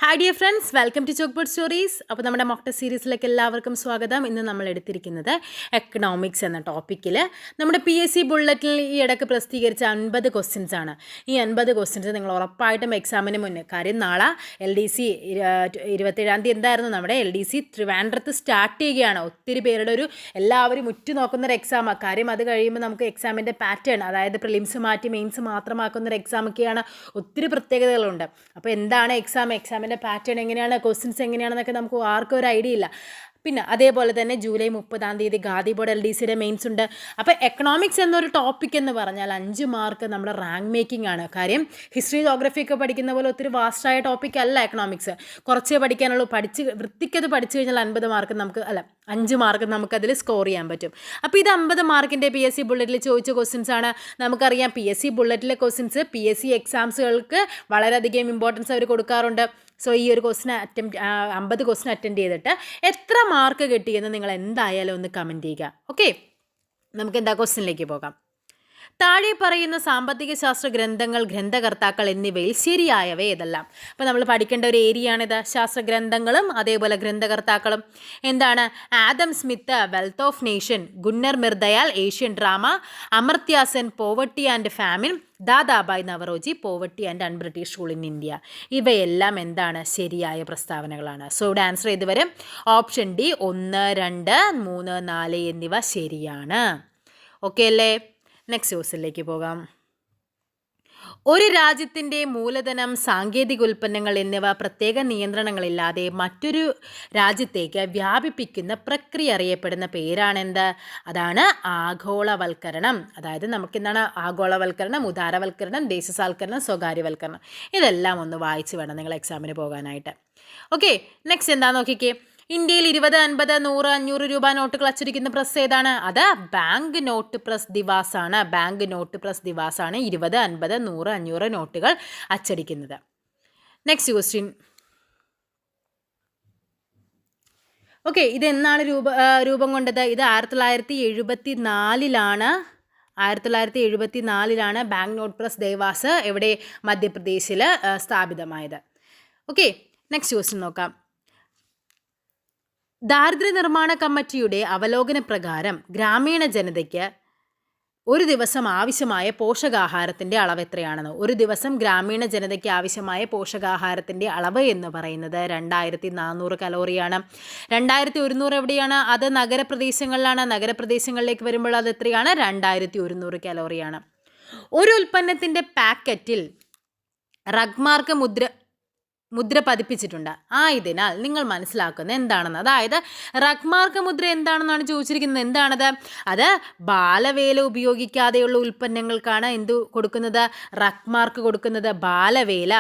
Hi dear friends, welcome to chalkboard stories. അപ്പോൾ നമ്മുടെ mock test സീരീസിലേക്ക് എല്ലാവർക്കും സ്വാഗതം. ഇന്ന് നമ്മൾ എടുത്തിരിക്കുന്നത് എക്കണോമിക്സ് എന്ന ടോപ്പിക്കിൽ നമ്മുടെ PSC ബുള്ളറ്റിൽ ഈ ഇടയ്ക്ക് പ്രസിദ്ധീകരിച്ച 50 ക്വസ്റ്റ്യൻസ് ആണ്. ഈ 50 ക്വസ്റ്റ്യൻസ് നിങ്ങൾ ഉറപ്പായിട്ടും എക്സാമിന് മുന്നേ, കാര്യം നാളെ LDC 27-ാം തീയതി എന്തായിരുന്നു നമ്മുടെ LDC ട്രിവാൻഡ്രത്ത് സ്റ്റാർട്ട് ചെയ്യുകയാണ്. ഒത്തിരി പേരുടെ എല്ലാവരും ഉറ്റുനോക്കുന്നൊരു എക്സാമാണ്. കാര്യം അത് കഴിയുമ്പോൾ നമുക്ക് എക്സാമിൻ്റെ പാറ്റേൺ, അതായത് പ്രിലിംസ് മാറ്റി മെയിൻസ് മാത്രമാക്കുന്നൊരു എക്സാമൊക്കെയാണ്. ഒത്തിരി പ്രത്യേകതകളുണ്ട്. അപ്പോൾ എന്താണ് എക്സാമിൻ്റെ പാറ്റേൺ എങ്ങനെയാണ്, ക്വസ്റ്റ്യൻസ് എങ്ങനെയാണെന്നൊക്കെ നമുക്ക് ആർക്കും ഒരു ഐഡിയ ഇല്ല. പിന്നെ അതേപോലെ തന്നെ ജൂലൈ 30-ാം തീയതി ഖാദി ബോർഡ് LDCയുടെ മെയിൻസ് ഉണ്ട്. അപ്പോൾ എക്കണോമിക്സ് എന്നൊരു ടോപ്പിക് എന്ന് പറഞ്ഞാൽ 5 മാർക്ക് നമ്മുടെ റാങ്ക് മേക്കിംഗ് ആണ്. കാര്യം ഹിസ്റ്ററി ജോഗ്രഫി ഒക്കെ പഠിക്കുന്ന പോലെ ഒത്തിരി വാസ്റ്റായ ടോപ്പിക് അല്ല എക്കണോമിക്സ്. കുറച്ചേ പഠിക്കാനുള്ളൂ. വൃത്തിക്കത് പഠിച്ചു കഴിഞ്ഞാൽ 50 മാർക്ക് നമുക്ക് 5 മാർക്ക് നമുക്കതിൽ സ്കോർ ചെയ്യാൻ പറ്റും. അപ്പോൾ ഇത് 50 മാർക്കിൻ്റെ PSC ബുള്ളറ്റിൽ ചോദിച്ച ക്വസ്റ്റ്യൻസ് ആണ്. നമുക്കറിയാം PSC ബുള്ളറ്റിലെ ക്വസ്റ്റ്യൻസ് PSC എക്സാംസുകൾക്ക് വളരെയധികം ഇമ്പോർട്ടൻസ് അവർ കൊടുക്കാറുണ്ട്. സോ ഈ ഒരു 50 ക്വസ്റ്റ്യൻ അറ്റൻഡ് ചെയ്തിട്ട് എത്ര മാർക്ക് കിട്ടിയെന്ന് നിങ്ങൾ എന്തായാലും ഒന്ന് കമൻറ്റ് ചെയ്യുക. ഓക്കെ, നമുക്ക് എന്താ ക്വസ്റ്റ്യനിലേക്ക് പോകാം. താഴെ പറയുന്ന സാമ്പത്തിക ശാസ്ത്ര ഗ്രന്ഥങ്ങൾ, ഗ്രന്ഥകർത്താക്കൾ എന്നിവയിൽ ശരിയായവ ഏതെല്ലാം? അപ്പോൾ നമ്മൾ പഠിക്കേണ്ട ഒരു ഏരിയയാണിത്. ശാസ്ത്ര ഗ്രന്ഥങ്ങളും അതേപോലെ ഗ്രന്ഥകർത്താക്കളും എന്താണ്? Adam Smith, wealth of nation; Gunnar Myrdal, Asian drama; Amartya Sen, poverty and famine; Dadabhai Naoroji, poverty and unBritish rule in India. ഇവയെല്ലാം എന്താണ്? ശരിയായ പ്രസ്താവനകളാണ്. സോ ഇവിടെ ആൻസർ ചെയ്ത് വരും ഓപ്ഷൻ ഡി 1, 2, 3, 4 എന്നിവ ശരിയാണ്. ഓക്കെ അല്ലേ? നെക്സ്റ്റ് ക്വസ്റ്റ്യനിലേക്ക് പോകാം. ഒരു രാജ്യത്തിൻ്റെ മൂലധനം, സാങ്കേതിക ഉൽപ്പന്നങ്ങൾ എന്നിവ പ്രത്യേക നിയന്ത്രണങ്ങളില്ലാതെ മറ്റൊരു രാജ്യത്തേക്ക് വ്യാപിപ്പിക്കുന്ന പ്രക്രിയ അറിയപ്പെടുന്ന പേരാണെന്ത്? അതാണ് ആഗോളവൽക്കരണം. അതായത് നമുക്കെന്താണ് ആഗോളവൽക്കരണം, ഉദാരവൽക്കരണം, ദേശസാൽക്കരണം, സ്വകാര്യവൽക്കരണം. ഇതെല്ലാം ഒന്ന് വായിച്ച് വേണം നിങ്ങൾ എക്സാമിന് പോകാനായിട്ട്. ഓക്കെ, നെക്സ്റ്റ് എന്താ നോക്കിക്കേ. ഇന്ത്യയിൽ 20, 50, 100, 500 രൂപ നോട്ടുകൾ അച്ചടിക്കുന്ന പ്രസ് ഏതാണ്? അത് ബാങ്ക് നോട്ട് പ്രസ് ദിവാസാണ്. ബാങ്ക് നോട്ട് പ്രസ് ദിവാസാണ് 20, 50, 100, 500 നോട്ടുകൾ അച്ചടിക്കുന്നത്. Next question. ഓക്കെ, ഇത് എന്നാണ് രൂപം കൊണ്ടത്? ഇത് 1974-ലാണ്. 1974-ലാണ് ബാങ്ക് നോട്ട് പ്രസ് ദേവാസ് എവിടെ? മധ്യപ്രദേശിൽ സ്ഥാപിതമായത്. ഓക്കെ, നെക്സ്റ്റ് ക്വസ്റ്റ്യൻ നോക്കാം. ദാരിദ്ര്യ നിർമ്മാണ കമ്മിറ്റിയുടെ അവലോകന പ്രകാരം ഗ്രാമീണ ജനതയ്ക്ക് ഒരു ദിവസം ആവശ്യമായ പോഷകാഹാരത്തിൻ്റെ അളവ് എത്രയാണെന്ന്? ഒരു ദിവസം ഗ്രാമീണ ജനതയ്ക്ക് ആവശ്യമായ പോഷകാഹാരത്തിൻ്റെ അളവ് എന്ന് പറയുന്നത് 2400 കലോറിയാണ്. 2100 എവിടെയാണ്? അത് നഗരപ്രദേശങ്ങളിലാണ്. നഗരപ്രദേശങ്ങളിലേക്ക് വരുമ്പോൾ അത് എത്രയാണ്? 2100 കലോറിയാണ്. ഒരു ഉൽപ്പന്നത്തിൻ്റെ പാക്കറ്റിൽ റഗ്മാർക്ക് മുദ്ര പതിപ്പിച്ചിട്ടുണ്ട്. ആയതിനാൽ നിങ്ങൾ മനസ്സിലാക്കുന്നത് എന്താണെന്ന്, അതായത് റഗ്മാർക്ക് മുദ്ര എന്താണെന്നാണ് ചോദിച്ചിരിക്കുന്നത്. എന്താണത്? അത് ബാലവേല ഉപയോഗിക്കാതെയുള്ള ഉൽപ്പന്നങ്ങൾക്കാണ് എന്ത് കൊടുക്കുന്നത്? റഗ്മാർക്ക് കൊടുക്കുന്നത്. ബാലവേല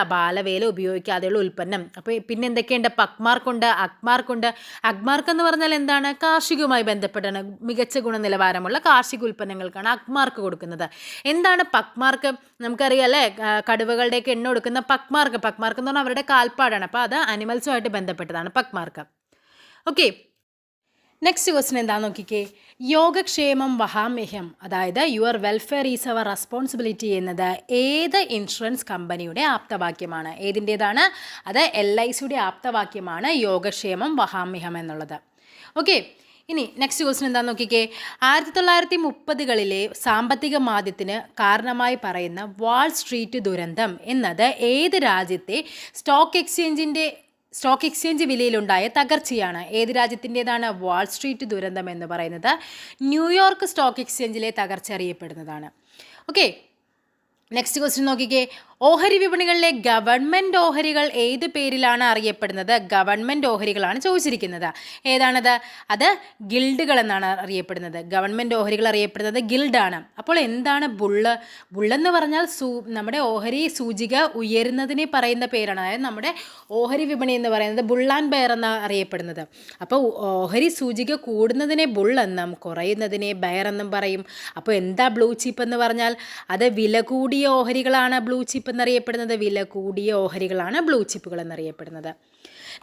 ഉപയോഗിക്കാതെയുള്ള ഉൽപ്പന്നം. അപ്പോൾ പിന്നെ എന്തൊക്കെയുണ്ട്? പക്മാർക്കുണ്ട്, അക്മാർക്കുണ്ട്. അക്മാർക്ക് എന്ന് പറഞ്ഞാൽ എന്താണ്? കാർഷികവുമായി ബന്ധപ്പെട്ടാണ്. മികച്ച ഗുണനിലവാരമുള്ള കാർഷിക ഉൽപ്പന്നങ്ങൾക്കാണ് അക്മാർക്ക് കൊടുക്കുന്നത്. എന്താണ് പക്മാർക്ക്? നമുക്കറിയാം അല്ലേ, കടുവകളുടെയൊക്കെ എണ്ണ കൊടുക്കുന്ന പക്മാർക്ക് എന്ന് പറഞ്ഞാൽ അവരുടെ കാൽപ്പാടാണ്. അപ്പോൾ അത് അനിമൽസുമായിട്ട് ബന്ധപ്പെട്ടതാണ് പക്മാർക്ക്. ഓക്കെ, നെക്സ്റ്റ് ക്വസ്റ്റ്യൻ എന്താണെന്ന് നോക്കിക്കേ. യോഗക്ഷേമം വഹാമ്യഹം, അതായത് your welfare is our responsibility എന്നത് ഏത് ഇൻഷുറൻസ് കമ്പനിയുടെ ആപ്തവാക്യമാണ്? ഏതിൻ്റേതാണ്? അത് LICയുടെ ആപ്തവാക്യമാണ് യോഗക്ഷേമം വഹാമ്യഹം എന്നുള്ളത്. ഓക്കെ, ഇനി നെക്സ്റ്റ് ക്വസ്റ്റ്യൻ എന്താണെന്ന് നോക്കിക്കേ. 1930-കളിലെ സാമ്പത്തിക മാന്ദ്യത്തിന് കാരണമായി പറയുന്ന വാൾ സ്ട്രീറ്റ് ദുരന്തം എന്നത് ഏത് രാജ്യത്തെ സ്റ്റോക്ക് എക്സ്ചേഞ്ച് വിലയിലുണ്ടായ തകർച്ചയാണ്? ഏത് രാജ്യത്തിൻ്റെതാണ് വാൾ സ്ട്രീറ്റ് ദുരന്തം എന്ന് പറയുന്നത്? ന്യൂയോർക്ക് സ്റ്റോക്ക് എക്സ്ചേഞ്ചിലെ തകർച്ച അറിയപ്പെടുന്നതാണ്. ഓക്കെ, നെക്സ്റ്റ് ക്വസ്റ്റ്യൻ നോക്കിക്കേ. ഓഹരി വിപണികളിലെ ഗവൺമെൻറ് ഓഹരികൾ ഏത് പേരിലാണ് അറിയപ്പെടുന്നത്? ഗവൺമെൻറ് ഓഹരികളാണ് ചോദിച്ചിരിക്കുന്നത്. ഏതാണത്? അത് ഗിൽഡുകൾ എന്നാണ് അറിയപ്പെടുന്നത്. ഗവൺമെൻറ് ഓഹരികൾ അറിയപ്പെടുന്നത് ഗിൽഡാണ്. അപ്പോൾ എന്താണ് ബുള്ളെന്ന് പറഞ്ഞാൽ നമ്മുടെ ഓഹരി സൂചിക ഉയരുന്നതിനെ പറയുന്ന പേരാണ്. അതായത് നമ്മുടെ ഓഹരി വിപണി എന്ന് പറയുന്നത് ബുൾ ആൻഡ് ബെയർ എന്നാണ് അറിയപ്പെടുന്നത്. അപ്പോൾ ഓഹരി സൂചിക കൂടുന്നതിനെ ബുൾ എന്നും കുറയുന്നതിനെ ബെയർ എന്നും പറയും. അപ്പോൾ എന്താ ബ്ലൂ ചിപ്പ് എന്ന് പറഞ്ഞാൽ? അത് വില കൂടിയ ഓഹരികളാണ് ബ്ലൂ ചിപ്പ് ചിപ്പ് എന്നറിയപ്പെടുന്നത്? വില കൂടിയ ഓഹരികളാണ് ബ്ലൂ ചിപ്പുകൾ എന്നറിയപ്പെടുന്നത്.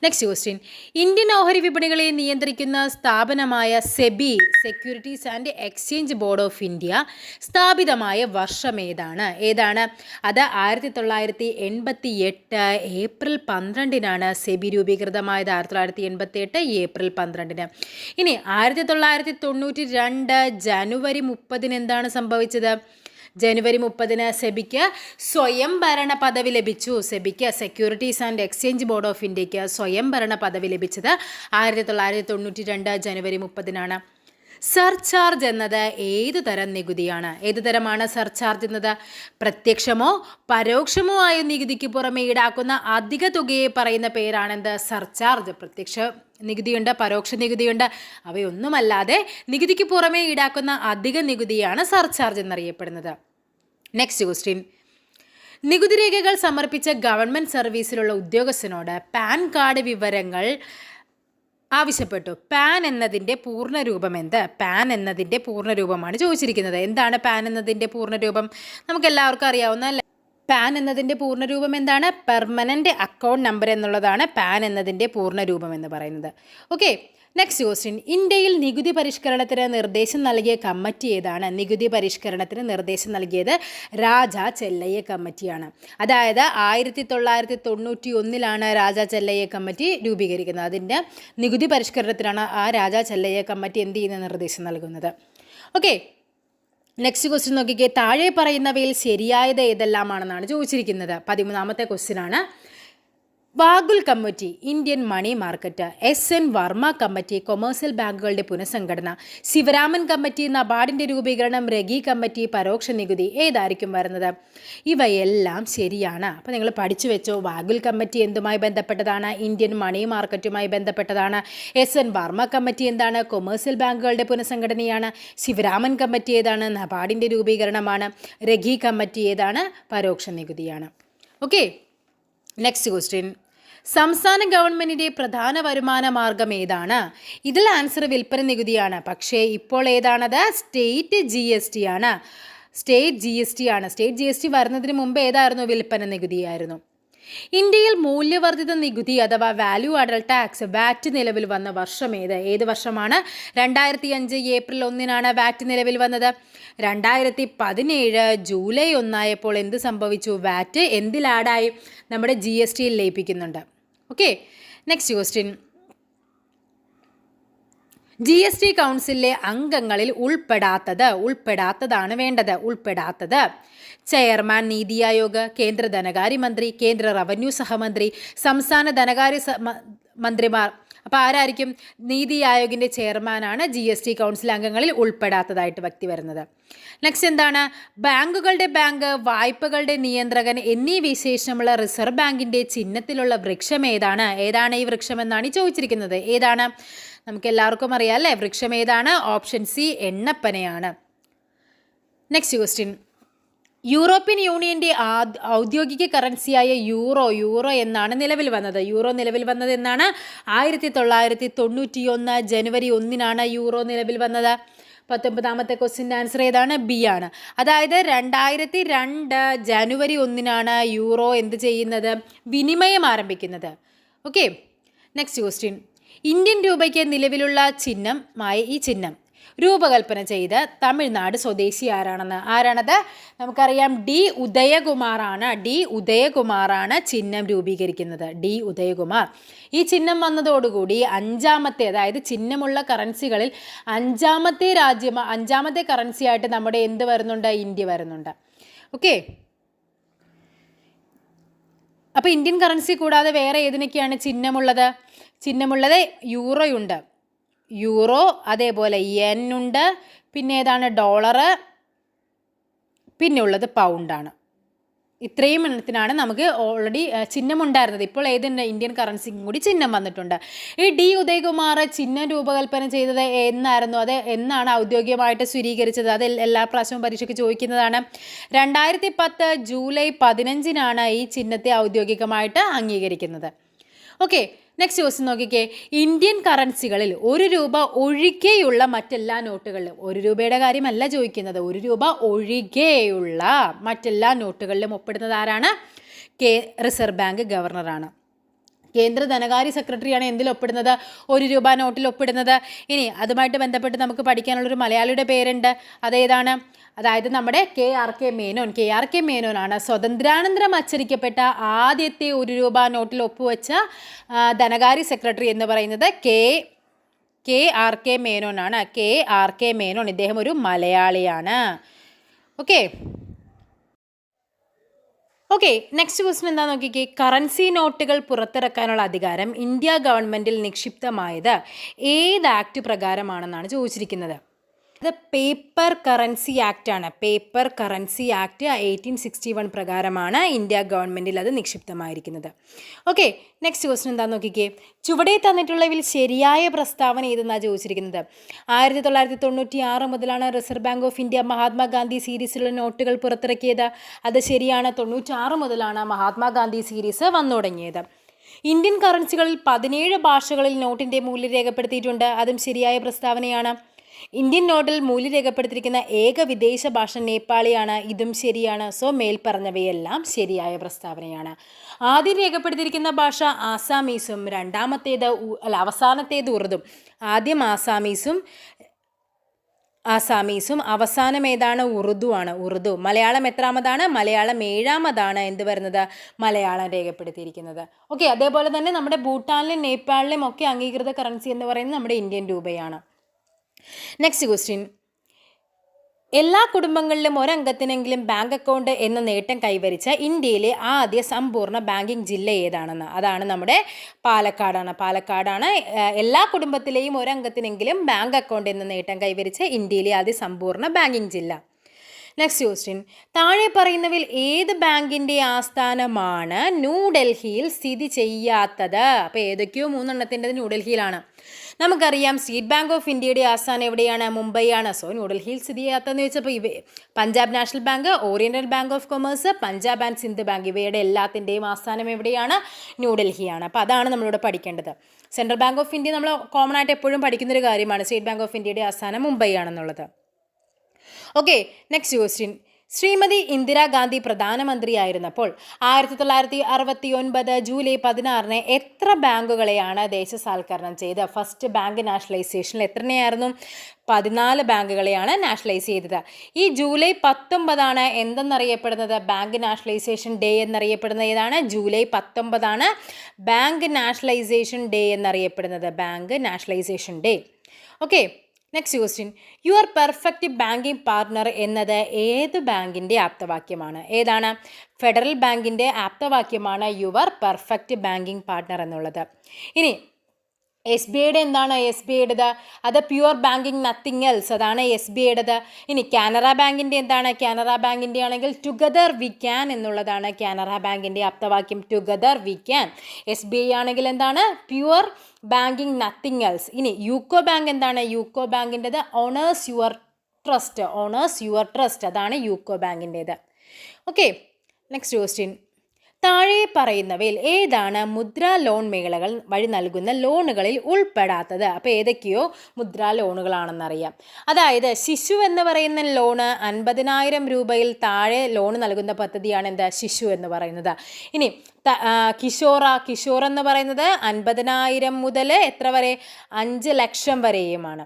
നെക്സ്റ്റ് ക്വസ്റ്റ്യൻ, ഇന്ത്യൻ ഓഹരി വിപണികളെ നിയന്ത്രിക്കുന്ന സ്ഥാപനമായ SEBI, securities and exchange board of India, സ്ഥാപിതമായ വർഷം ഏതാണ്? അത് 1988 ഏപ്രിൽ 12 സെബി രൂപീകൃതമായത്. 1988 ഏപ്രിൽ 12. ഇനി 1992 ജനുവരി 30 എന്താണ് സംഭവിച്ചത്? ജനുവരി 30 സെബിക്ക് സ്വയംഭരണ പദവി ലഭിച്ചു. സെബിക്ക്, securities and exchange board of ഇന്ത്യക്ക് സ്വയംഭരണ പദവി ലഭിച്ചത് 1992 ജനുവരി 30. സർചാർജ് എന്നത് ഏതു തരം നികുതിയാണ്? ഏതു തരമാണ് സർചാർജ് എന്നത്? പ്രത്യക്ഷമോ പരോക്ഷമോ ആയ നികുതിക്ക് പുറമെ ഈടാക്കുന്ന അധിക തുകയെ പറയുന്ന പേരാണെന്ത്? സർചാർജ്. പ്രത്യക്ഷ നികുതിയുണ്ട്, പരോക്ഷ നികുതിയുണ്ട്. അവയൊന്നുമല്ലാതെ നികുതിക്ക് പുറമെ ഈടാക്കുന്ന അധിക നികുതിയാണ് സർചാർജ് എന്നറിയപ്പെടുന്നത്. നെക്സ്റ്റ് ക്വസ്റ്റ്യൻ, നികുതി രേഖകൾ സമർപ്പിച്ച ഗവൺമെൻറ് സർവീസിലുള്ള ഉദ്യോഗസ്ഥനോട് പാൻ കാർഡ് വിവരങ്ങൾ ആവശ്യപ്പെട്ടു. പാൻ എന്നതിൻ്റെ പൂർണ്ണരൂപം എന്ത്? പാൻ എന്നതിൻ്റെ പൂർണ്ണരൂപമാണ് ചോദിച്ചിരിക്കുന്നത്. എന്താണ് പാൻ എന്നതിൻ്റെ പൂർണ്ണരൂപം? നമുക്കെല്ലാവർക്കും അറിയാവുന്ന പാൻ എന്നതിൻ്റെ പൂർണ്ണരൂപം എന്താണ്? പെർമനൻ്റ് അക്കൗണ്ട് നമ്പർ എന്നുള്ളതാണ് പാൻ എന്നതിൻ്റെ പൂർണ്ണരൂപം എന്ന് പറയുന്നത്. ഓക്കെ, നെക്സ്റ്റ് ക്വസ്റ്റ്യൻ, ഇന്ത്യയിൽ നികുതി പരിഷ്കരണത്തിന് നിർദ്ദേശം നൽകിയ കമ്മിറ്റി ഏതാണ്? നികുതി പരിഷ്കരണത്തിന് നിർദ്ദേശം നൽകിയത് രാജാ ചെല്ലയ്യ കമ്മിറ്റിയാണ്. അതായത് 1991 രാജാ ചെല്ലയ്യ കമ്മിറ്റി രൂപീകരിക്കുന്നത്. അതിൻ്റെ നികുതി പരിഷ്കരണത്തിനാണ് ആ രാജാ ചെല്ലയ്യ കമ്മിറ്റി എന്ത് ചെയ്യുന്ന നിർദ്ദേശം നൽകുന്നത്. ഓക്കെ, നെക്സ്റ്റ് ക്വസ്റ്റ്യൻ നോക്കിക്കേ. താഴെ പറയുന്നവയിൽ ശരിയായത് ഏതെല്ലാമാണെന്നാണ് ചോദിച്ചിരിക്കുന്നത്. 13ാമത്തെ ക്വസ്റ്റ്യൻ ആണ്. Vaghul committee, Indian money market, SN Varma committee, commercial ബാങ്കുകളുടെ പുനഃസംഘടന, ശിവരാമൻ കമ്മിറ്റി, നബാർഡിൻ്റെ രൂപീകരണം, രഗി കമ്മിറ്റി, പരോക്ഷ നികുതി, ഏതായിരിക്കും വരുന്നത്? ഇവയെല്ലാം ശരിയാണ്. അപ്പോൾ നിങ്ങൾ പഠിച്ചു വെച്ചോ. വാഗുൽ കമ്മിറ്റി എന്തുമായി ബന്ധപ്പെട്ടതാണ്? ഇന്ത്യൻ മണി മാർക്കറ്റുമായി ബന്ധപ്പെട്ടതാണ്. SN വർമ്മ കമ്മിറ്റി എന്താണ്? കൊമേഴ്സ്യൽ ബാങ്കുകളുടെ പുനഃസംഘടനയാണ്. ശിവരാമൻ കമ്മിറ്റി ഏതാണ്? നബാർഡിൻ്റെ രൂപീകരണമാണ്. രഗി കമ്മിറ്റി ഏതാണ്? പരോക്ഷ നികുതിയാണ്. ഓക്കെ, നെക്സ്റ്റ് ക്വസ്റ്റ്യൻ, സംസ്ഥാന ഗവൺമെൻറ്റിൻ്റെ പ്രധാന വരുമാന മാർഗം ഏതാണ്? ഇതിൽ ആൻസർ വിൽപ്പന നികുതിയാണ്. പക്ഷേ ഇപ്പോൾ ഏതാണത്? സ്റ്റേറ്റ് GST ആണ്. സ്റ്റേറ്റ് GST വരുന്നതിന് മുമ്പ് ഏതായിരുന്നു? വിൽപ്പന നികുതിയായിരുന്നു. ഇന്ത്യയിൽ മൂല്യവർദ്ധിത നികുതി അഥവാ വാല്യൂ ആഡഡ് ടാക്സ് വാറ്റ് നിലവിൽ വന്ന വർഷം ഏത് വർഷമാണ്? 2005 ഏപ്രിൽ 1 വാറ്റ് നിലവിൽ വന്നത്. 2017 ജൂലൈ 1 എന്ത് സംഭവിച്ചു? വാറ്റ് എന്തിൽ ആഡായി? നമ്മുടെ GSTയിൽ ലയിപ്പിക്കുന്നുണ്ട്. ഓക്കെ, നെക്സ്റ്റ് ക്വസ്റ്റ്യൻ, GST കൗൺസിലിലെ അംഗങ്ങളിൽ ഉൾപ്പെടാത്തതാണ് വേണ്ടത്. ഉൾപ്പെടാത്തത് ചെയർമാൻ നീതി ആയോഗ്, കേന്ദ്ര ധനകാര്യമന്ത്രി, കേന്ദ്ര റവന്യൂ സഹമന്ത്രി, സംസ്ഥാന ധനകാര്യ മന്ത്രിമാർ. അപ്പോൾ ആരായിരിക്കും? നീതി ആയോഗിൻ്റെ ചെയർമാനാണ് GST കൗൺസിൽ അംഗങ്ങളിൽ ഉൾപ്പെടാത്തതായിട്ട് വ്യക്തി വരുന്നത്. നെക്സ്റ്റ് എന്താണ്? ബാങ്കുകളുടെ ബാങ്ക്, വായ്പകളുടെ നിയന്ത്രകൻ എന്നീ വിശേഷമുള്ള റിസർവ് ബാങ്കിൻ്റെ ചിഹ്നത്തിലുള്ള വൃക്ഷം ഏതാണ്? ഏതാണ് ഈ വൃക്ഷം എന്നാണ് ചോദിച്ചിരിക്കുന്നത്. ഏതാണ്? നമുക്ക് എല്ലാവർക്കും അറിയാം അല്ലേ? വൃക്ഷം ഏതാണ്? ഓപ്ഷൻ സി, എണ്ണപ്പനയാണ്. നെക്സ്റ്റ് ക്വസ്റ്റ്യൻ, യൂറോപ്യൻ യൂണിയൻ്റെ ഔദ്യോഗിക കറൻസിയായ യൂറോ എന്നാണ് നിലവിൽ വന്നത്. നിലവിൽ വന്നത് എന്നാണ്? 1991 ജനുവരി 1 യൂറോ നിലവിൽ വന്നത്. 19ാമത്തെ ക്വസ്റ്റ്യൻ്റെ ആൻസർ ഏതാണ്? ബി ആണ്. അതായത് 2002 ജനുവരി 1 യൂറോ എന്ത് ചെയ്യുന്നത്? വിനിമയം ആരംഭിക്കുന്നത്. ഓക്കെ, നെക്സ്റ്റ് ക്വസ്റ്റ്യൻ, ഇന്ത്യൻ രൂപയ്ക്ക് നിലവിലുള്ള ചിഹ്നമായ ഈ ചിഹ്നം രൂപകൽപ്പന ചെയ്ത് തമിഴ്നാട് സ്വദേശി ആരാണത്? നമുക്കറിയാം, ഡി ഉദയകുമാറാണ് ചിഹ്നം രൂപീകരിക്കുന്നത്. ഡി ഉദയകുമാർ. ഈ ചിഹ്നം വന്നതോടുകൂടി അതായത് ചിഹ്നമുള്ള കറൻസികളിൽ അഞ്ചാമത്തെ കറൻസിയായിട്ട് നമ്മുടെ എന്ത് വരുന്നുണ്ട്? ഇന്ത്യ വരുന്നുണ്ട്. ഓക്കെ, അപ്പോൾ ഇന്ത്യൻ കറൻസി കൂടാതെ വേറെ ഏതിനൊക്കെയാണ് ചിഹ്നമുള്ളത്? യൂറോ, അതേപോലെ യെൻ ഉണ്ട്, പിന്നെ ഏതാണ്? ഡോളറ്, പിന്നെ ഉള്ളത് പൗണ്ടാണ്. ഇത്രയും എണ്ണത്തിനാണ് നമുക്ക് ഓൾറെഡി ചിഹ്നം ഉണ്ടായിരുന്നത്. ഇപ്പോൾ ഏതുണ്ട്? ഇന്ത്യൻ കറൻസിക്കും കൂടി ചിഹ്നം വന്നിട്ടുണ്ട്. ഈ ഡി ഉദയകുമാർ ചിഹ്നം രൂപകൽപ്പന ചെയ്തത് എന്നായിരുന്നു? അത് എന്നാണ് ഔദ്യോഗികമായിട്ട് സ്വീകരിച്ചത്? അത് എല്ലാ പ്രാവശ്യവും പരീക്ഷയ്ക്ക് ചോദിക്കുന്നതാണ്. 2010 ജൂലൈ 15 ഈ ചിഹ്നത്തെ ഔദ്യോഗികമായിട്ട് അംഗീകരിക്കുന്നത്. ഓക്കെ, നെക്സ്റ്റ് ക്വസ്റ്റ്യൻ നോക്കിക്കേ. ഇന്ത്യൻ കറൻസികളിൽ 1 രൂപ ഒഴികെയുള്ള മറ്റെല്ലാ നോട്ടുകളിലും, 1 രൂപയുടെ കാര്യമല്ല ചോദിക്കുന്നത്, 1 രൂപ ഒഴികെയുള്ള മറ്റെല്ലാ നോട്ടുകളിലും ഒപ്പിടുന്നത് ആരാണ്? റിസർവ് ബാങ്ക് ഗവർണറാണ്. കേന്ദ്ര ധനകാര്യ സെക്രട്ടറിയാണ് എന്തിൽ ഒപ്പിടുന്നത്? 1 രൂപ നോട്ടിൽ ഒപ്പിടുന്നത്. ഇനി അതുമായിട്ട് ബന്ധപ്പെട്ട് നമുക്ക് പഠിക്കാനുള്ളൊരു മലയാളിയുടെ പേരുണ്ട്. അതേതാണ്? അതായത് നമ്മുടെ KRK മേനോൻ. KRK മേനോനാണ് സ്വതന്ത്രാനന്തരം അച്ചടിക്കപ്പെട്ട ആദ്യത്തെ 1 രൂപ നോട്ടിൽ ഒപ്പുവെച്ച ധനകാര്യ സെക്രട്ടറി എന്ന് പറയുന്നത് KRK മേനോനാണ്. KRK മേനോൻ. ഇദ്ദേഹം ഒരു മലയാളിയാണ്. ഓക്കെ, നെക്സ്റ്റ് ക്വസ്റ്റ്യൻ എന്താ നോക്കിക്കേ. കറൻസി നോട്ടുകൾ പുറത്തിറക്കാനുള്ള അധികാരം ഇന്ത്യ ഗവൺമെൻറ്റിൽ നിക്ഷിപ്തമായത് ഏത് ആക്ട് പ്രകാരമാണെന്നാണ് ചോദിച്ചിരിക്കുന്നത്. അത് പേപ്പർ കറൻസി ആക്ട് ആണ്. പേപ്പർ കറൻസി ആക്ട് 1861 പ്രകാരമാണ് ഇന്ത്യ ഗവൺമെൻറ്റിൽ അത് നിക്ഷിപ്തമായിരിക്കുന്നത്. ഓക്കെ, നെക്സ്റ്റ് ക്വസ്റ്റ്യൻ എന്താണെന്ന് നോക്കിക്കേ. ചുവടെ തന്നിട്ടുള്ളതിൽ ശരിയായ പ്രസ്താവന ഏതെന്നാണ് ചോദിച്ചിരിക്കുന്നത്. 1996 മുതലാണ് reserve bank of India Mahatma Gandhi സീരീസിലുള്ള നോട്ടുകൾ പുറത്തിറക്കിയത്. അത് ശരിയാണ്. 96 മുതലാണ് മഹാത്മാഗാന്ധി സീരീസ് വന്നു തുടങ്ങിയത്. ഇന്ത്യൻ കറൻസികളിൽ 17 ഭാഷകളിൽ നോട്ടിൻ്റെ മൂല്യം രേഖപ്പെടുത്തിയിട്ടുണ്ട്. അതും ശരിയായ പ്രസ്താവനയാണ്. ഇന്ത്യൻ നോട്ടിൽ മൂല്യം രേഖപ്പെടുത്തിയിരിക്കുന്ന ഏക വിദേശ ഭാഷ നേപ്പാളിയാണ്. ഇതും ശരിയാണ്. സോ മേൽപ്പറഞ്ഞവയെല്ലാം ശരിയായ പ്രസ്താവനയാണ്. ആദ്യം രേഖപ്പെടുത്തിയിരിക്കുന്ന ഭാഷ ആസാമീസും അവസാനത്തേത് ഉറുദും. ആദ്യം ആസാമീസും അവസാനം ഏതാണ്? ഉറുദു ആണ്. ഉറുദു. മലയാളം എത്രാമതാണ്? മലയാളം 7ാമതാണ് എന്ത് വരുന്നത്? മലയാളം രേഖപ്പെടുത്തിയിരിക്കുന്നത്. ഓക്കെ, അതേപോലെ തന്നെ നമ്മുടെ ഭൂട്ടാനിലും നേപ്പാളിലും ഒക്കെ അംഗീകൃത കറൻസി എന്ന് പറയുന്നത് നമ്മുടെ ഇന്ത്യൻ രൂപയാണ്. Next question. എല്ലാ കുടുംബങ്ങളിലും ഒരംഗത്തിനെങ്കിലും ബാങ്ക് അക്കൗണ്ട് എന്ന നേട്ടം കൈവരിച്ച ഇന്ത്യയിലെ ആദ്യ സമ്പൂർണ്ണ ബാങ്കിങ് ജില്ല ഏതാണെന്ന്. അതാണ് നമ്മുടെ പാലക്കാടാണ്. എല്ലാ കുടുംബത്തിലെയും ഒരംഗത്തിനെങ്കിലും ബാങ്ക് അക്കൗണ്ട് എന്ന നേട്ടം കൈവരിച്ച ഇന്ത്യയിലെ ആദ്യ സമ്പൂർണ്ണ ബാങ്കിങ് ജില്ല. Next question. താഴെ പറയുന്നവയിൽ ഏത് ബാങ്കിൻ്റെ ആസ്ഥാനമാണ് ന്യൂഡൽഹിയിൽ സ്ഥിതി ചെയ്യാത്തത്? അപ്പോൾ ഏതൊക്കെയോ 3 ന്യൂഡൽഹിയിലാണ്. നമുക്കറിയാം സ്റ്റേറ്റ് ബാങ്ക് ഓഫ് ഇന്ത്യയുടെ ആസ്ഥാനം എവിടെയാണ്? മുംബൈ ആണ്. സോ ന്യൂഡൽഹിയിൽ സ്ഥിതി ചെയ്യാത്തതെന്ന് വെച്ചപ്പോൾ Punjab national bank, oriental bank of commerce, Punjab and Sindh bank ഇവയുടെ എല്ലാത്തിൻ്റെയും ആസ്ഥാനം എവിടെയാണ്? ന്യൂഡൽഹിയാണ്. അപ്പോൾ അതാണ് നമ്മളിവിടെ പഠിക്കേണ്ടത്. സെൻട്രൽ ബാങ്ക് ഓഫ് ഇന്ത്യ നമ്മൾ കോമൺ ആയിട്ട് എപ്പോഴും പഠിക്കുന്നൊരു കാര്യമാണ്. സ്റ്റേറ്റ് ബാങ്ക് ഓഫ് ഇന്ത്യയുടെ ആസ്ഥാനം മുംബൈ ആണെന്നുള്ളത്. Okay, next question. Shrimati Indira Gandhi പ്രധാനമന്ത്രിയായിരുന്നപ്പോൾ 1969 ജൂലൈ 16 എത്ര ബാങ്കുകളെയാണ് ദേശസാൽക്കരണം ചെയ്ത്? ഫസ്റ്റ് ബാങ്ക് നാഷണലൈസേഷനിൽ എത്രയായിരുന്നു? 14 ബാങ്കുകളെയാണ് നാഷണലൈസ് ചെയ്തത്. ഈ ജൂലൈ 19 എന്തെന്നറിയപ്പെടുന്നത്? ബാങ്ക് നാഷണലൈസേഷൻ ഡേ എന്നറിയപ്പെടുന്നത് ഏതാണ്? ജൂലൈ 19 ബാങ്ക് നാഷണലൈസേഷൻ ഡേ എന്നറിയപ്പെടുന്നത്. Bank nationalisation day. Okay, next question. Your perfect banking partner എന്നത് ഏത് ബാങ്കിൻ്റെ ആപ്തവാക്യമാണ്? ഏതാണ്? ഫെഡറൽ ബാങ്കിൻ്റെ ആപ്തവാക്യമാണ് യുവർ പെർഫെക്റ്റ് ബാങ്കിങ് പാർട്ട്ണർ എന്നുള്ളത്. ഇനി SBIയുടെ എന്താണ്? SBIയുടേത് അത് പ്യുവർ ബാങ്കിങ് നത്തിങ് എൽസ്. അതാണ് SBIയുടേത്. ഇനി കാനറ ബാങ്കിൻ്റെ എന്താണ്? കാനറ ബാങ്കിൻ്റെ ആണെങ്കിൽ ടുഗദർ വി ക്യാൻ എന്നുള്ളതാണ് കാനറ ബാങ്കിൻ്റെ ആപ്തവാക്യം. Together we can. SBI ആണെങ്കിൽ എന്താണ്? Pure banking nothing else. ഇനി യൂക്കോ ബാങ്ക് എന്താണ്? യൂക്കോ ബാങ്കിൻ്റെത് honours your trust. Honours your trust. അതാണ് യൂക്കോ ബാങ്കിൻ്റേത്. Okay, next question. താഴെ പറയുന്നവയിൽ ഏതാണ് മുദ്രാ ലോൺ മേളകൾ വഴി നൽകുന്ന ലോണുകളിൽ ഉൾപ്പെടാത്തത്? അപ്പോൾ ഏതൊക്കെയോ മുദ്രാ ലോണുകളാണെന്നറിയാം. അതായത് ശിശു എന്ന് പറയുന്ന ലോണ് 50,000 രൂപയിൽ താഴെ ലോൺ നൽകുന്ന പദ്ധതിയാണ് എന്താ? ശിശു എന്ന് പറയുന്നത്. ഇനി കിഷോർ എന്ന് പറയുന്നത് 50,000 മുതൽ എത്ര വരെ? 5 ലക്ഷം വരെയുമാണ്.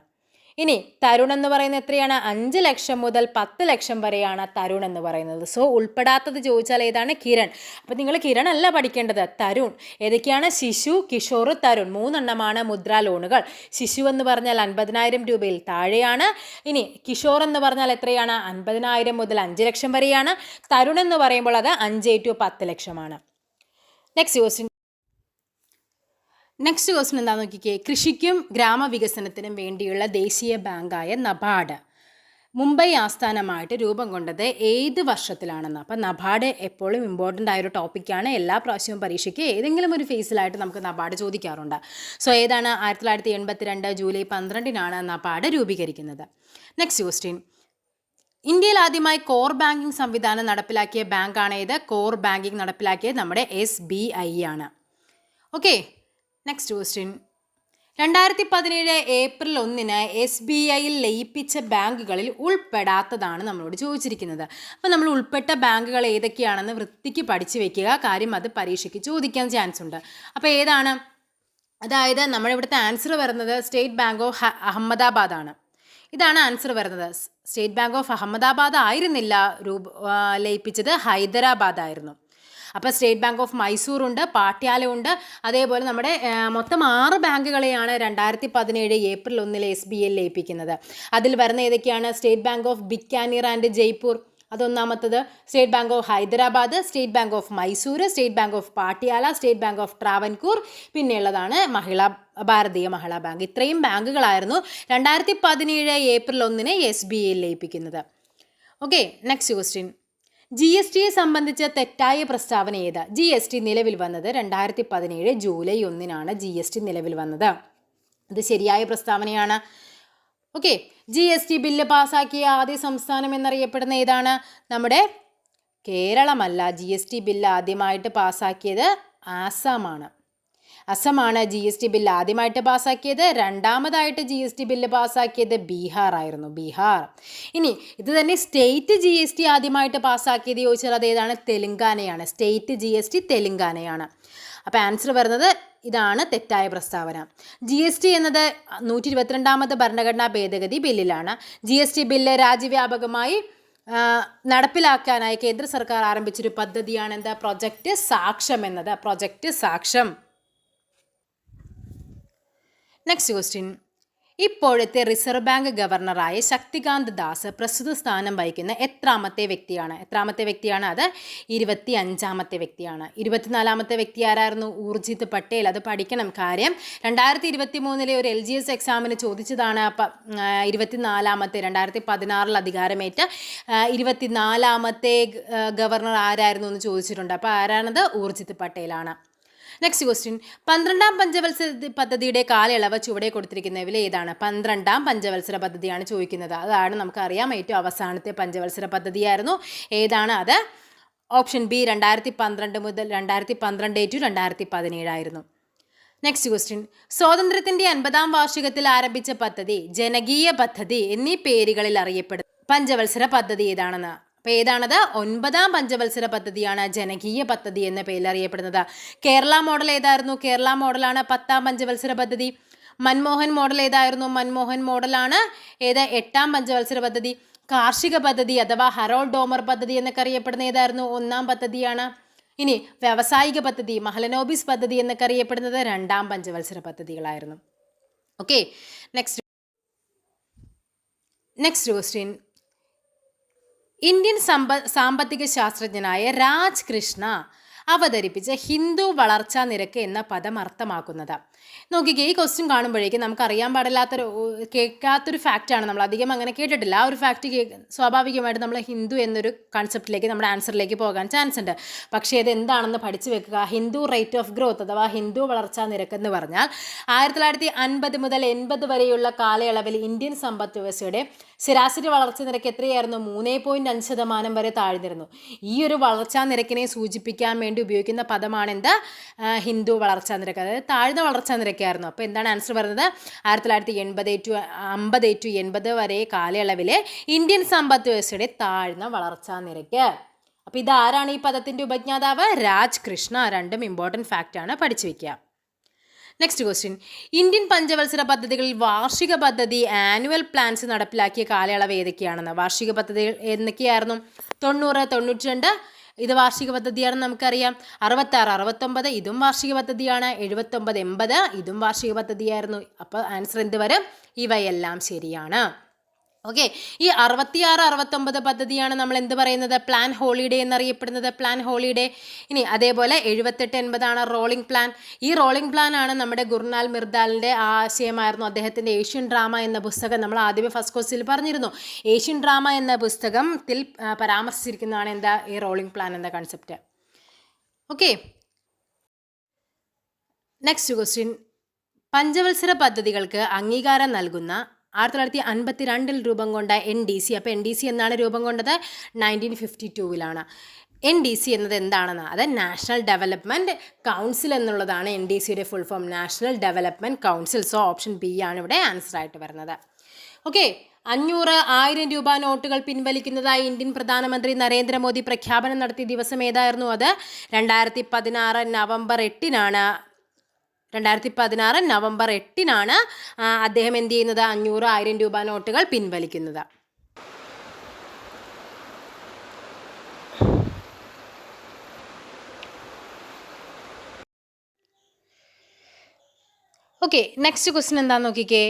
ഇനി തരുൺ എന്ന് പറയുന്നത് എത്രയാണ്? 5 ലക്ഷം മുതൽ 10 ലക്ഷം വരെയാണ് തരുൺ എന്ന് പറയുന്നത്. സോ ഉൾപ്പെടാത്തത് ചോദിച്ചാൽ ഏതാണ്? കിരൺ. അപ്പോൾ നിങ്ങൾ കിരൺ അല്ല പഠിക്കേണ്ടത്, തരുൺ. ഏതൊക്കെയാണ്? ശിശു, കിഷോർ, തരുൺ. 3 എണ്ണമാണ് മുദ്രാ ലോണുകൾ. ശിശു എന്ന് പറഞ്ഞാൽ 50,000 രൂപയിൽ താഴെയാണ്. ഇനി കിഷോർ എന്ന് പറഞ്ഞാൽ എത്രയാണ്? 50,000 മുതൽ 5 ലക്ഷം വരെയാണ്. തരുൺ എന്ന് പറയുമ്പോൾ അത് 5 to 10 ലക്ഷമാണ്. നെക്സ്റ്റ് ക്വസ്റ്റ്യൻ എന്താണെന്ന് നോക്കിക്കേ. കൃഷിക്കും ഗ്രാമവികസനത്തിനും വേണ്ടിയുള്ള ദേശീയ ബാങ്കായ നബാർഡ് മുംബൈ ആസ്ഥാനമായിട്ട് രൂപം കൊണ്ടത് ഏത് വർഷത്തിലാണെന്ന്. അപ്പം നബാർഡ് എപ്പോഴും ഇമ്പോർട്ടൻ്റ് ആയൊരു ടോപ്പിക്കാണ്. എല്ലാ പ്രാവശ്യവും പരീക്ഷയ്ക്ക് ഏതെങ്കിലും ഒരു ഫേസിലായിട്ട് നമുക്ക് നബാർഡ് ചോദിക്കാറുണ്ട്. സോ ഏതാണ്? 1982 ജൂലൈ 12 നബാർഡ് രൂപീകരിക്കുന്നത്. Next question. ഇന്ത്യയിൽ ആദ്യമായി കോർ ബാങ്കിങ് സംവിധാനം നടപ്പിലാക്കിയ ബാങ്കാണ് ഏത്? കോർ ബാങ്കിങ് നടപ്പിലാക്കിയത് നമ്മുടെ SBI ആണ്. ഓക്കെ, നെക്സ്റ്റ് ക്വസ്റ്റ്യൻ 2017 ഏപ്രിൽ 1 SBIയിൽ ലയിപ്പിച്ച ബാങ്കുകളിൽ ഉൾപ്പെടാത്തതാണ് നമ്മളോട് ചോദിച്ചിരിക്കുന്നത്. അപ്പോൾ നമ്മൾ ഉൾപ്പെട്ട ബാങ്കുകൾ ഏതൊക്കെയാണെന്ന് വൃത്തിക്ക് പഠിച്ചു വെക്കുക. കാര്യം അത് പരീക്ഷയ്ക്ക് ചോദിക്കാൻ ചാൻസ് ഉണ്ട്. അപ്പോൾ ഏതാണ്? അതായത് നമ്മുടെ ഇവിടുത്തെ ആൻസർ വരുന്നത് സ്റ്റേറ്റ് ബാങ്ക് ഓഫ് അഹമ്മദാബാദ് ആണ്. ഇതാണ് ആൻസർ വരുന്നത്. സ്റ്റേറ്റ് ബാങ്ക് ഓഫ് അഹമ്മദാബാദ് ആയിരുന്നില്ല ലയിപ്പിച്ചത്, ഹൈദരാബാദ് ആയിരുന്നു. അപ്പോൾ സ്റ്റേറ്റ് ബാങ്ക് ഓഫ് മൈസൂർ ഉണ്ട്, പാട്യാല ഉണ്ട്. അതേപോലെ നമ്മുടെ മൊത്തം 6 ബാങ്കുകളെയാണ് 2017 ഏപ്രിൽ 1 SBIയിൽ ലയിപ്പിക്കുന്നത്. അതിൽ വരുന്ന ഏതൊക്കെയാണ്? State bank of Bikaner and Jaipur, അതൊന്നാമത്തത്. State bank of Hyderabad, state bank of Mysore, state bank of Patiala, state bank of Travancore, പിന്നെയുള്ളതാണ് ഭാരതീയ മഹിളാ ബാങ്ക്. ഇത്രയും ബാങ്കുകളായിരുന്നു 2017 ഏപ്രിൽ 1 SBIയിൽ ലയിപ്പിക്കുന്നത്. Okay, next question. GST സംബന്ധിച്ച തെറ്റായ പ്രസ്താവന ഏത്? GST നിലവിൽ വന്നത് 2017 ജൂലൈ 1 GST നിലവിൽ വന്നത്. ഇത് ശരിയായ പ്രസ്താവനയാണ്. ഓക്കെ, GST ബില്ല് പാസ്സാക്കിയ ആദ്യ സംസ്ഥാനം എന്നറിയപ്പെടുന്ന ഏതാണ്? നമ്മുടെ കേരളമല്ല. GST ബില്ല് ആദ്യമായിട്ട് പാസ്സാക്കിയത് ആസാമാണ്. അസമാണ് GST ബില്ല് ആദ്യമായിട്ട് പാസ്സാക്കിയത്. രണ്ടാമതായിട്ട് GST ബില്ല് പാസ്സാക്കിയത് ബീഹാർ ആയിരുന്നു. ബീഹാർ. ഇനി ഇത് തന്നെ സ്റ്റേറ്റ് GST ആദ്യമായിട്ട് പാസ്സാക്കിയത് ചോദിച്ചാൽ അതേതാണ്? തെലുങ്കാനയാണ്. സ്റ്റേറ്റ് GST തെലുങ്കാനയാണ്. അപ്പോൾ ആൻസർ വരുന്നത് ഇതാണ് തെറ്റായ പ്രസ്താവന. GST എന്നത് 122ാമത് ഭരണഘടനാ ഭേദഗതി ബില്ലിലാണ്. GST ബില്ല് രാജ്യവ്യാപകമായി നടപ്പിലാക്കാനായി കേന്ദ്ര സർക്കാർ ആരംഭിച്ചൊരു പദ്ധതിയാണ് എന്താ? പ്രൊജക്റ്റ് സാക്ഷം എന്നത്. പ്രൊജക്റ്റ് സാക്ഷം. Next question. ഇപ്പോഴത്തെ റിസർവ് ബാങ്ക് ഗവർണറായ ശക്തികാന്ത് ദാസ് പ്രസ്തുത സ്ഥാനം വഹിക്കുന്ന എത്രാമത്തെ വ്യക്തിയാണ്? അത് 25ാമത്തെ വ്യക്തിയാണ്. 24ാമത്തെ വ്യക്തി ആരായിരുന്നു? ഊർജിത് പട്ടേൽ. അത് പഠിക്കണം. കാര്യം 2023 ഒരു LGS എക്സാമിന് ചോദിച്ചതാണ്. 24ാമത്തെ 2016 അധികാരമേറ്റ 24ാമത്തെ ഗവർണർ ആരായിരുന്നു എന്ന് ചോദിച്ചിട്ടുണ്ട്. അപ്പോൾ ആരാണത്? ഊർജിത് പട്ടേലാണ്. Next question. 12ാം പഞ്ചവത്സര പദ്ധതിയുടെ കാലയളവ് ചുവടെ കൊടുത്തിരിക്കുന്നവയിൽ ഏതാണ്? 12ാം പഞ്ചവത്സര പദ്ധതിയാണ് ചോദിക്കുന്നത്. അതാണ് നമുക്കറിയാം ഏറ്റവും അവസാനത്തെ പഞ്ചവത്സര പദ്ധതിയായിരുന്നു. ഏതാണ് അത്? ഓപ്ഷൻ ബി 2012 മുതൽ 2012 to 2017 ആയിരുന്നു. Next question. സ്വാതന്ത്ര്യത്തിൻ്റെ 50ാം വാർഷികത്തിൽ ആരംഭിച്ച പദ്ധതി, ജനകീയ പദ്ധതി എന്നീ പേരുകളിൽ അറിയപ്പെടുന്ന പഞ്ചവത്സര പദ്ധതി ഏതാണെന്ന്? അപ്പോൾ ഏതാണത്? 9ാം പഞ്ചവത്സര പദ്ധതിയാണ് ജനകീയ പദ്ധതി എന്ന പേരിൽ അറിയപ്പെടുന്നത്. കേരള മോഡൽ ഏതായിരുന്നു? കേരള മോഡലാണ് 10ാം പഞ്ചവത്സര പദ്ധതി. മൻമോഹൻ മോഡൽ ഏതായിരുന്നു? മൻമോഹൻ മോഡലാണ് 8ാം പഞ്ചവത്സര പദ്ധതി. കാർഷിക പദ്ധതി അഥവാ ഹറോൾഡ് ഡോമർ പദ്ധതി എന്നൊക്കെ അറിയപ്പെടുന്ന ഏതായിരുന്നു? 1ാം പദ്ധതിയാണ്. ഇനി വ്യാവസായിക പദ്ധതി, മഹലനോബിസ് പദ്ധതി എന്നൊക്കെ അറിയപ്പെടുന്നത് 2ാം പഞ്ചവത്സര പദ്ധതികളായിരുന്നു. Okay, next question. ഇന്ത്യൻ സാമ്പത്തിക ശാസ്ത്രജ്ഞനായ രാജ് കൃഷ്ണ അവതരിപ്പിച്ച ഹിന്ദു വളർച്ചാ നിരക്ക് എന്ന പദം അർത്ഥമാക്കുന്നത്? നോക്കിക്കേ, ഈ ക്വസ്റ്റ്യൻ കാണുമ്പോഴേക്കും നമുക്ക് അറിയാൻ കേൾക്കാത്തൊരു ഫാക്റ്റാണ്. നമ്മൾ അധികം അങ്ങനെ കേട്ടിട്ടില്ല. ആ ഒരു ഫാക്റ്റ് സ്വാഭാവികമായിട്ട് നമ്മൾ ഹിന്ദു എന്നൊരു കൺസെപ്റ്റിലേക്ക് നമ്മുടെ ആൻസറിലേക്ക് പോകാൻ ചാൻസ് ഉണ്ട്. പക്ഷേ ഇത് എന്താണെന്ന് പഠിച്ചു വെക്കുക. ഹിന്ദു റേറ്റ് ഓഫ് ഗ്രോത്ത് അഥവാ ഹിന്ദു വളർച്ചാ നിരക്ക് എന്ന് പറഞ്ഞാൽ 1950 മുതൽ 80 വരെയുള്ള കാലയളവിൽ ഇന്ത്യൻ സമ്പദ് വ്യവസ്ഥയുടെ ശരാശരി വളർച്ചാ നിരക്ക് എത്രയായിരുന്നു? 3.5% വരെ താഴ്ന്നിരുന്നു. ഈ ഒരു വളർച്ചാ നിരക്കിനെ സൂചിപ്പിക്കാൻ വേണ്ടി ഉപയോഗിക്കുന്ന പദമാണ് എന്താ? ഹിന്ദു വളർച്ചാ നിരക്ക്. അതായത് താഴ്ന്ന വളർച്ചാ നിരക്കായിരുന്നു. അപ്പോൾ എന്താണ് ആൻസർ പറയുന്നത്? 1950 to 80 വരെ കാലയളവിലെ ഇന്ത്യൻ സമ്പദ് വ്യവസ്ഥയുടെ താഴ്ന്ന വളർച്ചാ നിരക്ക്. അപ്പോൾ ഇതാരാണ് ഈ പദത്തിൻ്റെ ഉപജ്ഞാതാവ്? രാജ് കൃഷ്ണ. രണ്ടും ഇമ്പോർട്ടൻറ്റ് ഫാക്റ്റാണ്, പഠിച്ചു വയ്ക്കുക. Next question. ഇന്ത്യൻ പഞ്ചവത്സര പദ്ധതികളിൽ വാർഷിക പദ്ധതി ആനുവൽ പ്ലാൻസ് നടപ്പിലാക്കിയ കാലയളവ് ഏതൊക്കെയാണെന്ന്? വാർഷിക പദ്ധതികൾ എന്തൊക്കെയായിരുന്നു? 90, 92 ഇത് വാർഷിക പദ്ധതിയാണെന്ന് നമുക്കറിയാം. 66, 69 ഇതും വാർഷിക പദ്ധതിയാണ്. 79, 80 ഇതും വാർഷിക പദ്ധതിയായിരുന്നു. അപ്പോൾ ആൻസർ എന്ത് വരും? ഇവയെല്ലാം ശരിയാണ്. ഓക്കെ, ഈ 66, 69 പദ്ധതിയാണ് നമ്മൾ എന്ത് പറയുന്നത്? പ്ലാൻ ഹോളിഡേ എന്നറിയപ്പെടുന്നത്. Plan holiday. ഇനി അതേപോലെ 78, 80 റോളിംഗ് പ്ലാൻ. ഈ റോളിംഗ് പ്ലാൻ ആണ് നമ്മുടെ ഗുർനാൽ മിർദാലിൻ്റെ ആശയമായിരുന്നു. അദ്ദേഹത്തിൻ്റെ ഏഷ്യൻ ഡ്രാമ എന്ന പുസ്തകം നമ്മൾ ആദ്യമേ ഫസ്റ്റ് ക്വസ്റ്റിൽ പറഞ്ഞിരുന്നു. ഏഷ്യൻ ഡ്രാമ എന്ന പുസ്തകത്തിൽ പരാമർശിച്ചിരിക്കുന്നതാണ് എന്താ? ഈ റോളിംഗ് പ്ലാൻ എന്ന കൺസെപ്റ്റ്. Okay, next question. പഞ്ചവത്സര പദ്ധതികൾക്ക് അംഗീകാരം നൽകുന്ന 1952 രൂപം കൊണ്ട NDC. അപ്പോൾ NDC എന്നാണ് രൂപം കൊണ്ടത്? 1952 NDC എന്നത് എന്താണെന്ന്, അത് നാഷണൽ ഡെവലപ്മെൻറ്റ് കൗൺസിൽ എന്നുള്ളതാണ് NDCയുടെ full form, national development council. So option B ആണ് ഇവിടെ ആൻസർ ആയിട്ട് വരുന്നത്. ഓക്കെ, 500, 1000 രൂപ നോട്ടുകൾ പിൻവലിക്കുന്നതായി ഇന്ത്യൻ പ്രധാനമന്ത്രി നരേന്ദ്രമോദി പ്രഖ്യാപനം നടത്തിയ ദിവസം ഏതായിരുന്നു? അത് 2016 നവംബർ 8-നാണ്. 2016 നവംബർ 8-നാണ് അദ്ദേഹം എന്ത് ചെയ്യുന്നത്? 500, 1000 രൂപ നോട്ടുകൾ പിൻവലിക്കുന്നത്. ഓക്കെ, നെക്സ്റ്റ് ക്വസ്റ്റ്യൻ എന്താണെന്ന് നോക്കിക്കേ.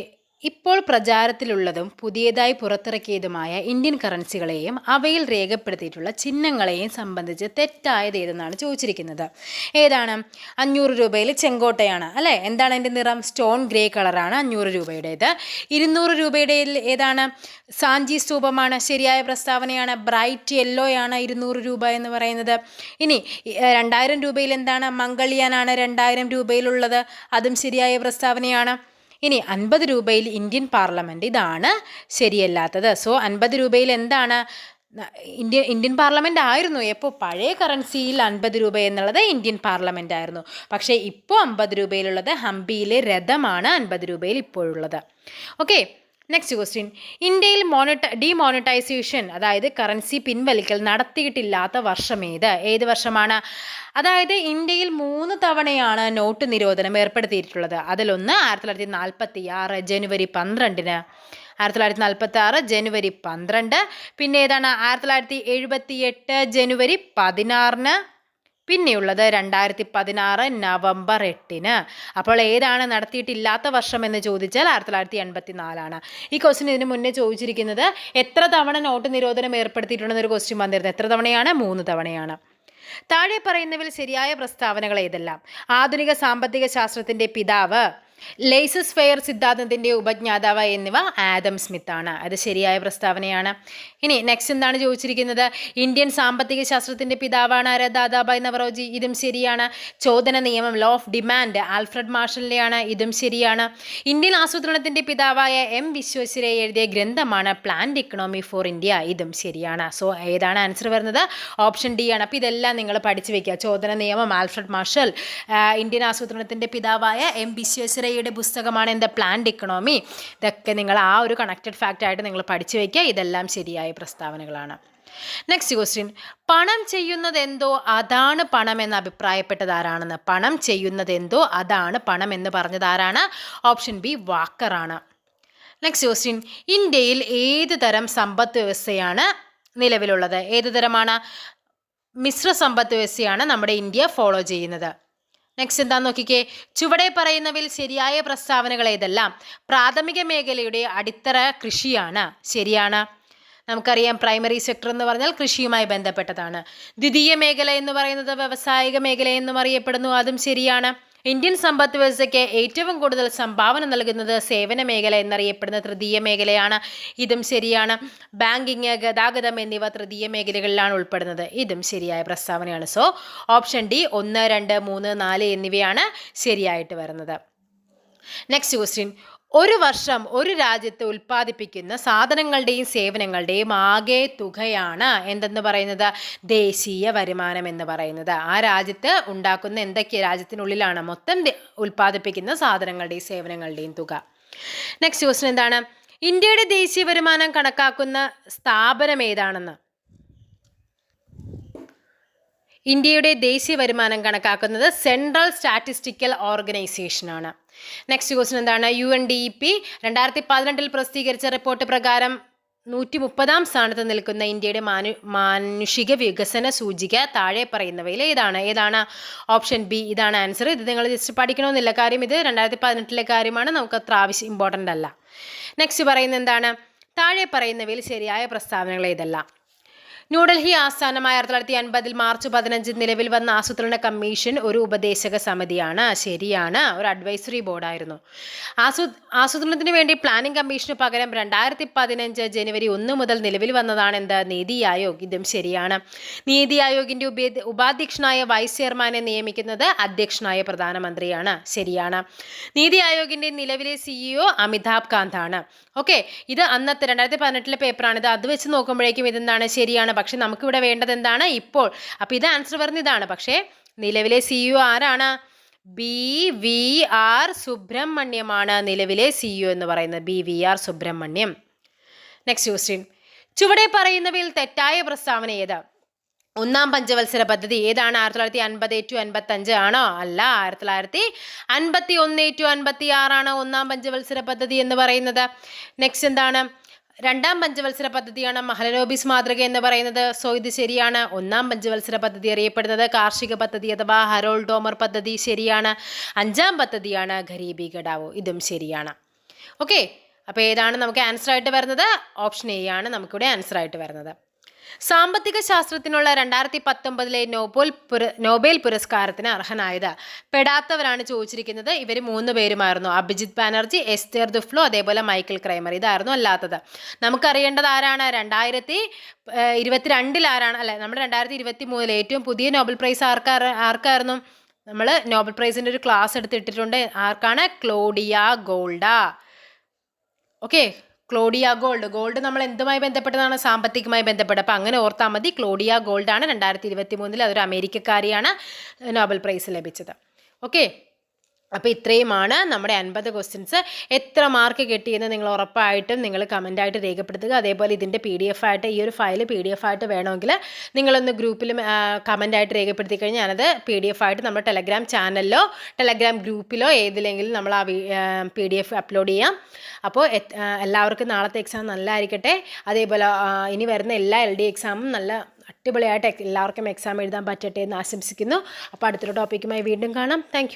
ഇപ്പോൾ പ്രചാരത്തിലുള്ളതും പുതിയതായി പുറത്തിറക്കിയതുമായ ഇന്ത്യൻ കറൻസികളെയും അവയിൽ രേഖപ്പെടുത്തിയിട്ടുള്ള ചിഹ്നങ്ങളെയും സംബന്ധിച്ച് തെറ്റായത് ഏതെന്നാണ് ചോദിച്ചിരിക്കുന്നത്. ഏതാണ്? 500 രൂപയിൽ ചെങ്കോട്ടയാണ് അല്ലേ? എന്താണ് അതിൻ്റെ നിറം? സ്റ്റോൺ ഗ്രേ കളറാണ് 500 രൂപയുടേത്. 200 രൂപയുടെ ഏതാണ്? സാഞ്ചി സ്തൂപമാണ്. ശരിയായ പ്രസ്താവനയാണ്. ബ്രൈറ്റ് യെല്ലോ ആണ് 200 രൂപ എന്ന് പറയുന്നത്. ഇനി 2000 രൂപയിൽ എന്താണ്? മംഗൾയാനാണ് 2000 രൂപയിലുള്ളത്. അതും ശരിയായ പ്രസ്താവനയാണ്. ഇനി 50 രൂപയിൽ ഇന്ത്യൻ പാർലമെൻറ്റ്, ഇതാണ് ശരിയല്ലാത്തത്. സോ 50 രൂപയിൽ എന്താണ്? ഇന്ത്യൻ പാർലമെൻറ്റ് ആയിരുന്നു. എപ്പോൾ? പഴയ കറൻസിയിൽ 50 രൂപ എന്നുള്ളത് ഇന്ത്യൻ പാർലമെൻറ്റ് ആയിരുന്നു. പക്ഷേ ഇപ്പോൾ 50 രൂപയിലുള്ളത് ഹംപിയിലെ രഥമാണ് 50 രൂപയിൽ ഇപ്പോഴുള്ളത്. Okay, next question. ഇന്ത്യയിൽ ഡിമോണിറ്റൈസേഷൻ, അതായത് കറൻസി പിൻവലിക്കൽ നടത്തിയിട്ടില്ലാത്ത വർഷം ഏത് വർഷമാണ്? അതായത് ഇന്ത്യയിൽ 3 തവണയാണ് നോട്ട് നിരോധനം ഏർപ്പെടുത്തിയിട്ടുള്ളത്. അതിലൊന്ന് 1946 ജനുവരി 12-ന്, 1946 ജനുവരി 12. പിന്നെ ഏതാണ്? 1978 ജനുവരി 16-ന്. പിന്നെയുള്ളത് 2016 നവംബർ 8-ന്. അപ്പോൾ ഏതാണ് നടത്തിയിട്ടില്ലാത്ത വർഷം എന്ന് ചോദിച്ചാൽ 1984-ആണ്. ഈ ക്വസ്റ്റ്യൻ ഇതിന് മുന്നേ ചോദിച്ചിരിക്കുന്നത് എത്ര തവണ നോട്ട് നിരോധനം ഏർപ്പെടുത്തിയിട്ടുണ്ടെന്നൊരു ക്വസ്റ്റ്യൻ വന്നിരുന്നത്. എത്ര തവണയാണ്? 3 തവണയാണ്. താഴെ പറയുന്നവയിൽ ശരിയായ പ്രസ്താവനകൾ ഏതെല്ലാം? ആധുനിക സാമ്പത്തിക ശാസ്ത്രത്തിൻ്റെ പിതാവ്, ലേസസ് ഫെയർ സിദ്ധാന്തത്തിൻ്റെ ഉപജ്ഞാതാവ് എന്നിവ ആദം സ്മിത്ത് ആണ്. അത് ശരിയായ പ്രസ്താവനയാണ്. ഇനി നെക്സ്റ്റ് എന്താണ് ചോദിച്ചിരിക്കുന്നത്? ഇന്ത്യൻ സാമ്പത്തിക ശാസ്ത്രത്തിൻ്റെ പിതാവാണ് ആര്? ദാദാഭായ് നവറോജി. ഇതും ശരിയാണ്. ചോദന നിയമം, ലോ ഓഫ് ഡിമാൻഡ്, ആൽഫ്രഡ് മാർഷലിൻ്റെയാണ്. ഇതും ശരിയാണ്. ഇന്ത്യൻ ആസൂത്രണത്തിൻ്റെ പിതാവായ വിശ്വേശ്വരയ്യ എഴുതിയ ഗ്രന്ഥമാണ് പ്ലാൻഡ് ഇക്കണോമി ഫോർ ഇന്ത്യ. ഇതും ശരിയാണ്. സോ ഏതാണ് ആൻസർ വരുന്നത്? ഓപ്ഷൻ ഡി ആണ്. അപ്പോൾ ഇതെല്ലാം നിങ്ങൾ പഠിച്ചു വയ്ക്കുക. ചോദന നിയമം, ആൽഫ്രഡ് മാർഷൽ, ഇന്ത്യൻ ആസൂത്രണത്തിൻ്റെ പിതാവായ വിശ്വേശ്വരയ്യയുടെ പുസ്തകമാണ് എന്ത്? Planned economy. ഇതൊക്കെ നിങ്ങൾ ആ ഒരു കണക്റ്റഡ് ഫാക്റ്റ് ആയിട്ട് നിങ്ങൾ പഠിച്ചു വയ്ക്കുക. ഇതെല്ലാം ശരിയായ പ്രസ്താവനകളാണ്. Next question. പണം ചെയ്യുന്നതെന്തോ അതാണ് പണം എന്ന് അഭിപ്രായപ്പെട്ടത് ആരാണെന്ന്? പണം ചെയ്യുന്നതെന്തോ അതാണ് പണം എന്ന് പറഞ്ഞത് ആരാണ്? ഓപ്ഷൻ ബി വാക്കറാണ്. Next question. ഇന്ത്യയിൽ ഏത് തരം സമ്പദ് വ്യവസ്ഥയാണ് നിലവിലുള്ളത്? ഏത് തരമാണ്? മിശ്ര സമ്പദ് വ്യവസ്ഥയാണ് നമ്മുടെ ഇന്ത്യ ഫോളോ ചെയ്യുന്നത്. നെക്സ്റ്റ് എന്താന്ന് നോക്കിക്കേ. ചുവടെ പറയുന്നവയിൽ ശരിയായ പ്രസ്താവനകൾ ഏതെല്ലാം? പ്രാഥമിക മേഖലയുടെ അടിത്തറ കൃഷിയാണ്. ശരിയാണ്. നമുക്കറിയാം പ്രൈമറി സെക്ടർ എന്ന് പറഞ്ഞാൽ കൃഷിയുമായി ബന്ധപ്പെട്ടതാണ്. ദ്വിതീയ മേഖല എന്ന് പറയുന്നത് വ്യവസായിക മേഖല എന്നും അറിയപ്പെടുന്നു. അതും ശരിയാണ്. ഇന്ത്യൻ സമ്പദ് വ്യവസ്ഥയ്ക്ക് ഏറ്റവും കൂടുതൽ സംഭാവന നൽകുന്നത് സേവന മേഖല എന്നറിയപ്പെടുന്ന തൃതീയ മേഖലയാണ്. ഇതും ശരിയാണ്. ബാങ്കിങ്, ഗതാഗതം എന്നിവ തൃതീയ മേഖലകളിലാണ് ഉൾപ്പെടുന്നത്. ഇതും ശരിയായ പ്രസ്താവനയാണ്. സോ ഓപ്ഷൻ ഡി 1, 2, 3, 4 എന്നിവയാണ് ശരിയായിട്ട് വരുന്നത്. Next question. ഒരു വർഷം ഒരു രാജ്യത്ത് ഉൽപ്പാദിപ്പിക്കുന്ന സാധനങ്ങളുടെയും സേവനങ്ങളുടെയും ആകെ തുകയാണ് എന്തെന്ന് പറയുന്നത്? ദേശീയ വരുമാനം എന്ന് പറയുന്നത്. ആ രാജ്യത്ത് ഉണ്ടാക്കുന്ന എന്തൊക്കെ രാജ്യത്തിനുള്ളിലാണ് മൊത്തം ഉൽപ്പാദിപ്പിക്കുന്ന സാധനങ്ങളുടെയും സേവനങ്ങളുടെയും തുക. നെക്സ്റ്റ് ക്വസ്റ്റ്യൻ എന്താണ്? ഇന്ത്യയുടെ ദേശീയ വരുമാനം കണക്കാക്കുന്ന സ്ഥാപനം ഏതാണെന്ന്? ഇന്ത്യയുടെ ദേശീയ വരുമാനം കണക്കാക്കുന്നത് സെൻട്രൽ സ്റ്റാറ്റിസ്റ്റിക്കൽ ഓർഗനൈസേഷൻ ആണ്. നെക്സ്റ്റ് ക്വസ്റ്റ്യൻ എന്താണ്? UNDP 2018 പ്രസിദ്ധീകരിച്ച റിപ്പോർട്ട് പ്രകാരം 130-ാം സ്ഥാനത്ത് നിൽക്കുന്ന ഇന്ത്യയുടെ മാനുഷിക വികസന സൂചിക താഴെ പറയുന്നവയിൽ ഏതാണ്? Option B. ഇതാണ് ആൻസർ. ഇത് നിങ്ങൾ ജസ്റ്റ് പഠിക്കണമെന്നില്ല. കാര്യം ഇത് 2018 കാര്യമാണ്. നമുക്ക് അത്ര ആവശ്യം ഇമ്പോർട്ടൻ്റ് അല്ല. നെക്സ്റ്റ് പറയുന്നത് എന്താണ്? താഴെ പറയുന്നവയിൽ ശരിയായ പ്രസ്താവനകൾ ഏതെല്ലാം? ന്യൂഡൽഹി ആസ്ഥാനമായ 1950 മാർച്ച് 15 നിലവിൽ വന്ന ആസൂത്രണ കമ്മീഷൻ ഒരു ഉപദേശക സമിതിയാണ്. ശരിയാണ്. ഒരു അഡ്വൈസറി ബോർഡായിരുന്നു. ആസൂത്രണത്തിന് വേണ്ടി പ്ലാനിംഗ് കമ്മീഷന് പകരം 2015 ജനുവരി 1 മുതൽ നിലവിൽ വന്നതാണ് എന്ത്? നീതി ആയോഗ്. ഇതും ശരിയാണ്. നീതി ആയോഗിൻ്റെ ഉപാധ്യക്ഷനായ വൈസ് ചെയർമാനെ നിയമിക്കുന്നത് അധ്യക്ഷനായ പ്രധാനമന്ത്രിയാണ്. ശരിയാണ്. നീതി ആയോഗിൻ്റെ നിലവിലെ CEO അമിതാഭ് കാന്ത് ആണ്. ഓക്കെ, ഇത് അന്നത്തെ 2018 പേപ്പറാണിത്. അത് വെച്ച് നോക്കുമ്പോഴേക്കും ഇതെന്താണ്? ശരിയാണ്. പക്ഷെ നമുക്കിവിടെ വേണ്ടത് എന്താണ് ഇപ്പോൾ. അപ്പോൾ ഇത് ആൻസർ വരുന്ന ഇതാണ്. പക്ഷേ നിലവിലെ CEO ആരാണ്? BVR സുബ്രഹ്മണ്യമാണ് നിലവിലെ CEO എന്ന് പറയുന്നത്. BVR സുബ്രഹ്മണ്യം. Next question. ചുവടെ പറയുന്നവയിൽ തെറ്റായ പ്രസ്താവന ഏത്? ഒന്നാം പഞ്ചവത്സര പദ്ധതി ഏതാണ്? 1950-55 ആണോ? അല്ല, 1951-56 ആണ് ഒന്നാം പഞ്ചവത്സര പദ്ധതി എന്ന് പറയുന്നത്. നെക്സ്റ്റ് എന്താണ്? രണ്ടാം പഞ്ചവത്സര പദ്ധതിയാണ് മഹലനോബിസ് മാതൃക എന്ന് പറയുന്നത്. സോ ഇത് ശരിയാണ്. ഒന്നാം പഞ്ചവത്സര പദ്ധതി അറിയപ്പെടുന്നത് കാർഷിക പദ്ധതി അഥവാ ഹരോൾഡ് ഡോമർ പദ്ധതി, ശരിയാണ്. അഞ്ചാം പദ്ധതിയാണ് ഗരീബി ഘടാവോ, ഇതും ശരിയാണ്. ഓക്കെ, അപ്പോൾ ഏതാണ് നമുക്ക് ആൻസർ ആയിട്ട് വരുന്നത്? ഓപ്ഷൻ എ ആണ് നമുക്കിവിടെ ആൻസർ ആയിട്ട് വരുന്നത്. സാമ്പത്തിക ശാസ്ത്രത്തിനുള്ള 2019 നോബൽ പുരസ്കാരത്തിന് അർഹനായത് പെടാത്തവരാണ് ചോദിച്ചിരിക്കുന്നത്. ഇവർ 3 പേരുമായിരുന്നു. അഭിജിത്ത് ബാനർജി, എസ്തേർ ദുഫ്ലോ, അതേപോലെ മൈക്കിൾ ക്രൈമർ. ഇതായിരുന്നു അല്ലാത്തത്. നമുക്കറിയേണ്ടത് ആരാണ്? 2022 ആരാണ്? അല്ലെ, നമ്മുടെ 2023 ഏറ്റവും പുതിയ നോബൽ പ്രൈസ് ആർക്കായിരുന്നു? നമ്മൾ നോബൽ പ്രൈസിൻ്റെ ഒരു ക്ലാസ് എടുത്തിട്ടിട്ടുണ്ട്. ആർക്കാണ്? Claudia Golda. Okay, Claudia gold നമ്മൾ എന്തുമായി ബന്ധപ്പെട്ടതാണ്? സാമ്പത്തികമായി ബന്ധപ്പെട്ട്. അപ്പം അങ്ങനെ ഓർത്താൽ മതി. ക്ലോഡിയ ഗോൾഡാണ് 2023 അതൊരു അമേരിക്കക്കാരിയാണ് നോബൽ പ്രൈസ് ലഭിച്ചത്. ഓക്കെ, അപ്പോൾ ഇത്രയുമാണ് നമ്മുടെ 50 ക്വസ്റ്റ്യൻസ്. എത്ര മാർക്ക് കിട്ടിയെന്ന് നിങ്ങൾ ഉറപ്പായിട്ടും നിങ്ങൾ കമൻറ്റായിട്ട് രേഖപ്പെടുത്തുക. അതേപോലെ ഇതിൻ്റെ PDF ആയിട്ട്, ഈ ഒരു ഫയൽ PDF ആയിട്ട് വേണമെങ്കിൽ നിങ്ങളൊന്ന് ഗ്രൂപ്പിലും കമൻറ്റായിട്ട് രേഖപ്പെടുത്തി കഴിഞ്ഞാൽ ഞാനത് PDF ആയിട്ട് നമ്മുടെ ടെലഗ്രാം ചാനലിലോ ടെലഗ്രാം ഗ്രൂപ്പിലോ ഏതിലെങ്കിലും നമ്മൾ ആ PDF അപ്ലോഡ് ചെയ്യാം. അപ്പോൾ എല്ലാവർക്കും നാളത്തെ എക്സാം നല്ലതായിരിക്കട്ടെ. അതേപോലെ ഇനി വരുന്ന എല്ലാ LD എക്സാമും നല്ല അടിപൊളിയായിട്ട് എല്ലാവർക്കും എക്സാം എഴുതാൻ പറ്റട്ടെ എന്ന് ആശംസിക്കുന്നു. അപ്പോൾ അടുത്തൊരു ടോപ്പിക്കുമായി വീണ്ടും കാണാം. താങ്ക്